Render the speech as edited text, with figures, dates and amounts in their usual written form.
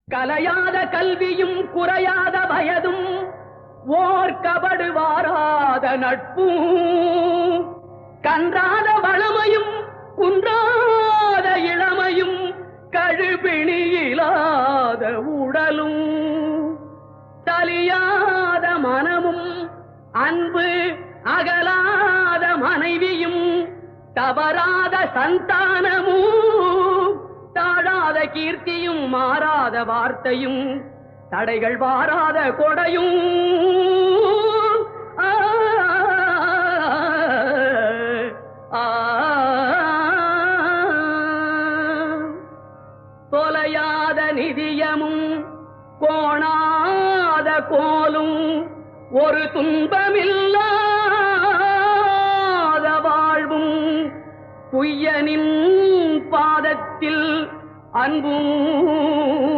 கலையாத கல்வியும் குறையாத வயதும் ஓர் கபடு வாராத நட்பும் கன்றாத வளமையும் குன்றாத இளமையும் கழுபிணியிலாத உடலும் தலியாத மனமும் அன்பு அகலாத மனைவியும் தவறாத சந்தானமும் தாழாத கீர்த்தியும் மாறாத வார்த்தையும் தடைகள் வாராத கொடையும் தொலையாத நிதியமும் கோணாத கோலும் ஒரு துன்பமில்லாத வாழ்வும் குய்யனின் பாதத்தில் அன்பும்